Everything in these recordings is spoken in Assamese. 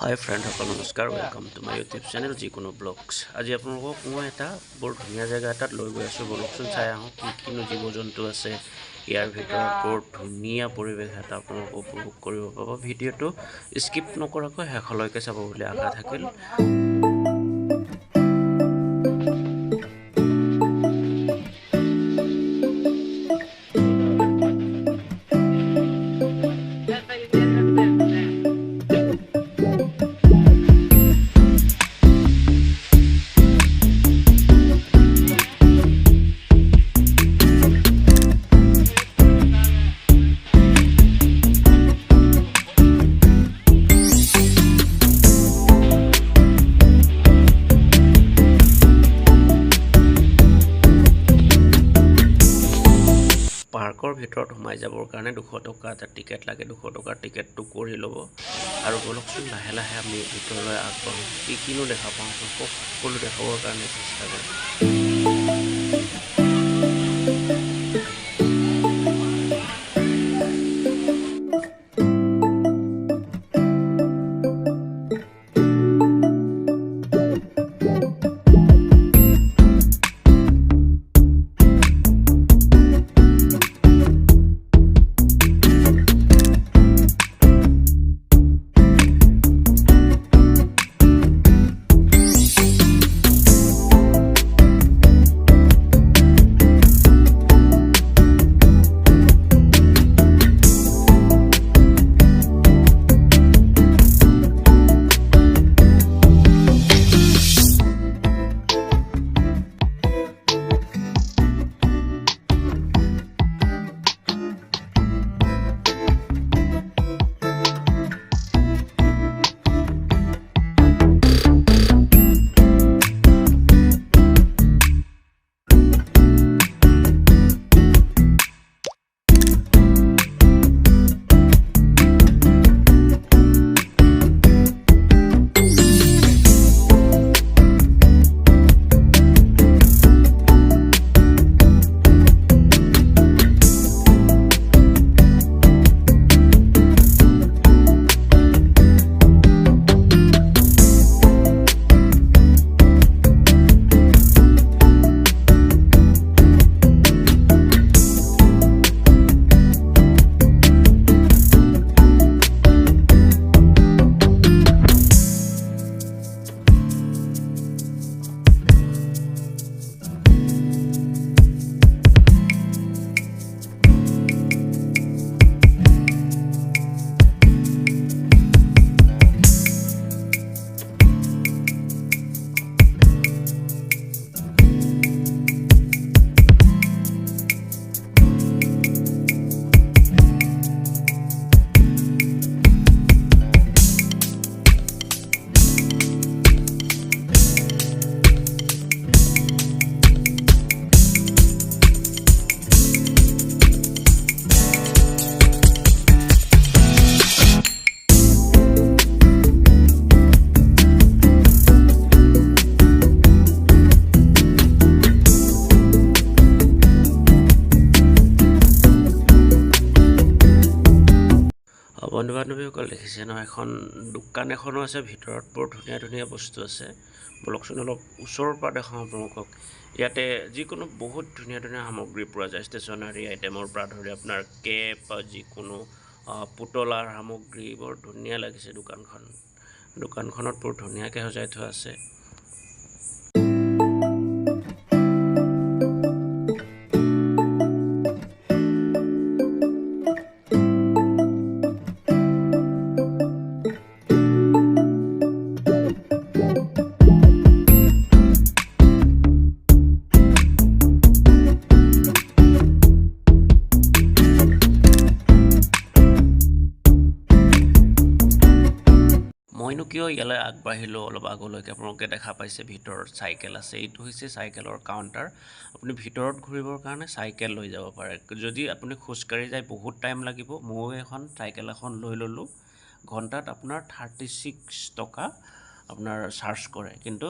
হাই ফ্ৰেণ্ড সকল নমস্কাৰ welcome to my YouTube channel যিকোনো ব্লগছ আজি আপোনালোকক মই এটা বৰ ধুনীয়া জেগা এটাত লৈ গৈ আছোঁ বলকচোন চাই আহোঁ কিনো জীৱ জন্তু আছে ইয়াৰ ভিতৰত বৰ ধুনীয়া পৰিৱেশ এটা আপোনালোকক উপভোগ কৰিব পাব ভিডিঅ'টো স্কিপ নকৰাকৈ শেষলৈকে চাব বুলি আশা থাকিল পাৰ্কৰ ভিতৰত সোমাই যাবৰ কাৰণে 200 টকা এটা টিকেট লাগে 200 টকাৰ টিকেটটো কৰি ল'ব আৰু বলকচোন লাহে লাহে আমি ভিতৰলৈ আগবাঢ়ো কিনো দেখা পাওঁ সকলো দেখাবৰ কাৰণে চেষ্টা কৰোঁ বন্ধু বান্ধৱীসকল দেখিছে ন এখন দোকান এখনো আছে ভিতৰত বৰ ধুনীয়া ধুনীয়া বস্তু আছে বলকচোন অলপ ওচৰৰ পৰা দেখাওঁ আপোনালোকক ইয়াতে যিকোনো বহুত ধুনীয়া ধুনীয়া সামগ্ৰী পোৱা যায় ষ্টেচনাৰী আইটেমৰ পৰা ধৰি আপোনাৰ কেপ যিকোনো পুতলাৰ সামগ্ৰী বৰ ধুনীয়া লাগিছে দোকানখনত বৰ ধুনীয়াকৈ সজাই থোৱা আছে মইনো কিয় ইয়ালৈ আগবাঢ়িলোঁ অলপ আগলৈকে আপোনালোকে দেখা পাইছে ভিতৰত চাইকেল আছে এইটো হৈছে চাইকেলৰ কাউণ্টাৰ আপুনি ভিতৰত ঘূৰিবৰ কাৰণে চাইকেল লৈ যাব পাৰে যদি আপুনি খোজকাঢ়ি যায় বহুত টাইম লাগিব মই চাইকেল এখন লৈ ল'লোঁ ঘণ্টাত আপোনাৰ 36 টকা আপোনাৰ চাৰ্জ কৰে কিন্তু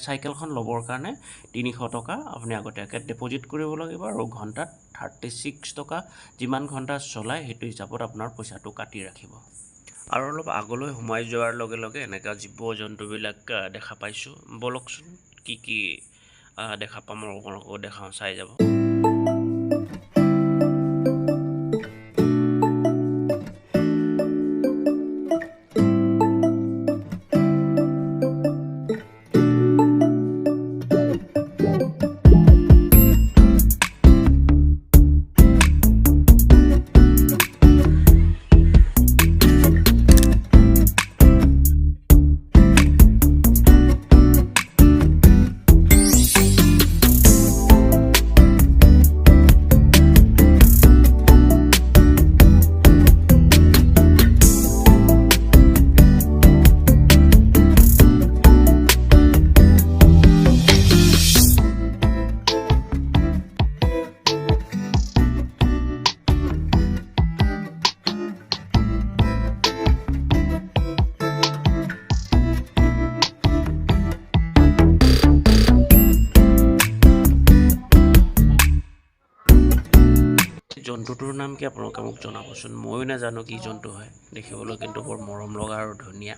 চাইকেলখন ল'বৰ কাৰণে 300 টকা আপুনি আগতীয়াকৈ ডিপজিট কৰিব লাগিব আৰু ঘণ্টাত 36 টকা যিমান ঘণ্টা চলাই সেইটো হিচাপত আপোনাৰ পইচাটো কাটি ৰাখিব আৰু অলপ আগলৈ সোমাই যোৱাৰ লগে লগে এনেকুৱা জীৱ জন্তুবিলাক দেখা পাইছোঁ। ব'লকচোন কি কি দেখা পাম মই আপোনালোকক দেখাওঁ, চাই যাব। জন্তুটোৰ নাম কি আপোনালোকে মোক জনাবচোন। ময়ো নাজানো কি জন্তু হয়, দেখিবলৈ কিন্তু বৰ মৰম লগা আৰু ধুনীয়া।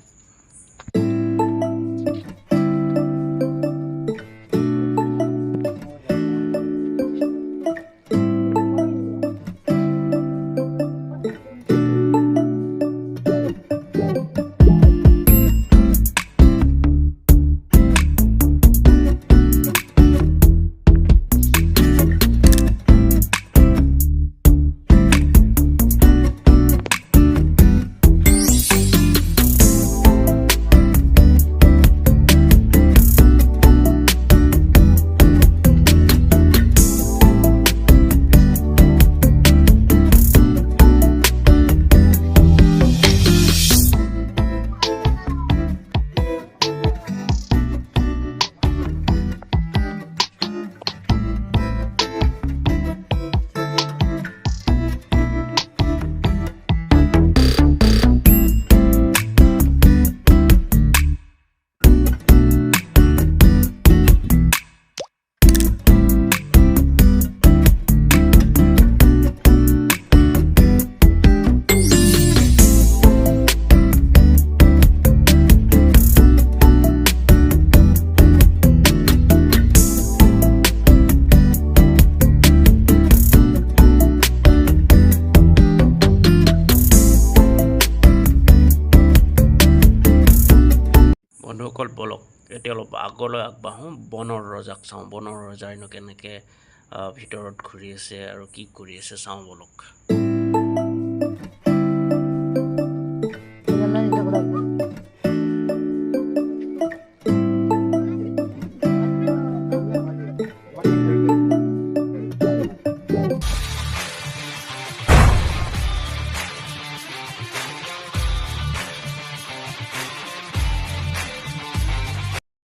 বন্ধুসকল ব'লক এতিয়া অলপ আগলৈ আগবাঢ়োঁ, বনৰ ৰজাক চাওঁ। বনৰ ৰজাইনো কেনেকৈ ভিতৰত ঘূৰি আছে আৰু কি কৰি আছে চাওঁ ব'লক।